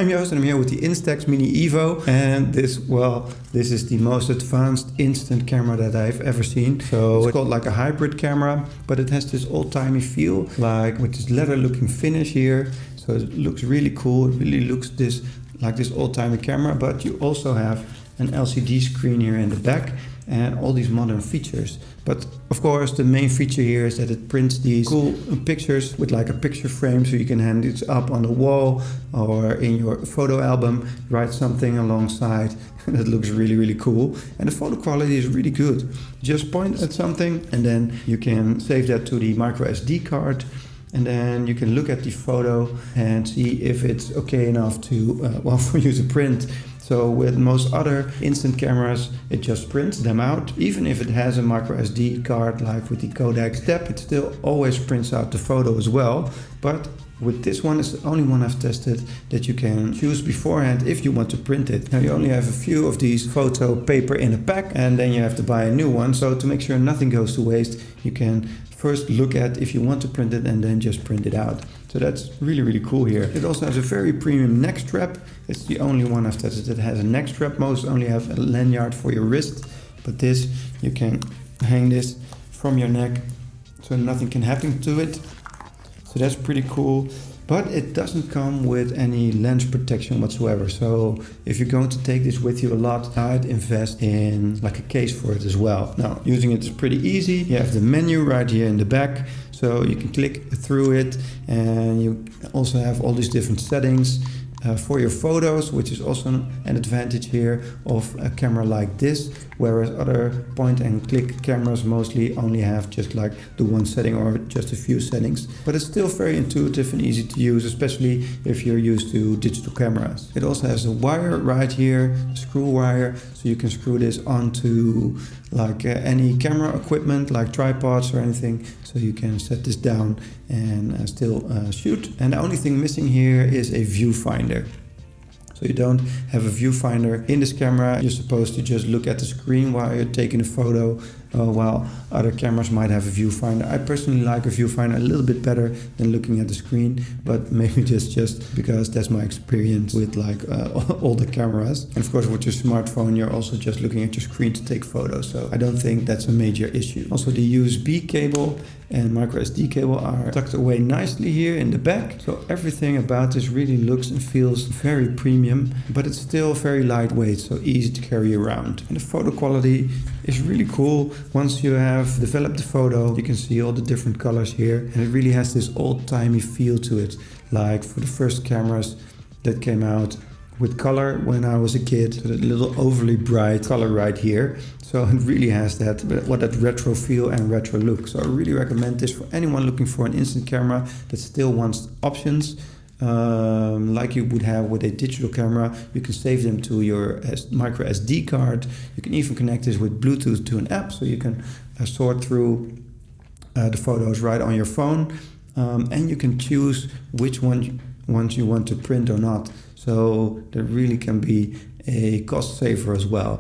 I'm Joost and I'm here with the Instax Mini Evo, and this is the most advanced instant camera that I've ever seen. So it's called like a hybrid camera, but it has this old-timey feel, like with this leather looking finish here. So it looks really cool. It really looks like this old-timey camera, but you also have an LCD screen here in the back and all these modern features. But of course the main feature here is that it prints these cool pictures with like a picture frame, so you can hang it up on the wall or in your photo album, write something alongside. That looks really cool, and the photo quality is really good. Just point at something and then you can save that to the micro SD card, and then you can look at the photo and see if it's okay enough to for you to print. So with most other instant cameras, it just prints them out. Even if it has a micro SD card, like with the Kodak Step, it still always prints out the photo as well. But with this one, it's the only one I've tested that you can choose beforehand if you want to print it. Now you only have a few of these photo paper in a pack, and then you have to buy a new one. So to make sure nothing goes to waste, you can first look at if you want to print it and then just print it out. So that's really cool here. It also has a very premium neck strap. It's the only one I've tested that has a neck strap. Most only have a lanyard for your wrist, but this, you can hang this from your neck so nothing can happen to it. So that's pretty cool. But it doesn't come with any lens protection whatsoever. So if you're going to take this with you a lot, I'd invest in like a case for it as well. Now, using it is pretty easy. You have the menu right here in the back, so you can click through it, and you also have all these different settings for your photos, which is also an advantage here of a camera like this, whereas other point and click cameras mostly only have just like the one setting or just a few settings. But it's still very intuitive and easy to use, especially if you're used to digital cameras. It also has a wire right here, screw wire, so you can screw this onto like any camera equipment like tripods or anything, so you can set this down and still shoot. And the only thing missing here is a viewfinder. So you don't have a viewfinder in this camera. You're supposed to just look at the screen while you're taking a photo, while other cameras might have a viewfinder. I personally like a viewfinder a little bit better than looking at the screen, but maybe just because that's my experience with like all the cameras. And of course with your smartphone, you're also just looking at your screen to take photos. So I don't think that's a major issue. Also the USB cable and micro SD cable are tucked away nicely here in the back. So everything about this really looks and feels very premium, but it's still very lightweight, so easy to carry around. And the photo quality is really cool. Once you have developed the photo, you can see all the different colors here, and it really has this old-timey feel to it, like for the first cameras that came out with color when I was a kid. So that little overly bright color right here. So it really has that retro feel and retro look. So I really recommend this for anyone looking for an instant camera that still wants options. Like you would have with a digital camera. You can save them to your micro SD card. You can even connect this with Bluetooth to an app, so you can sort through the photos right on your phone, and you can choose which ones you want to print or not. So that really can be a cost saver as well.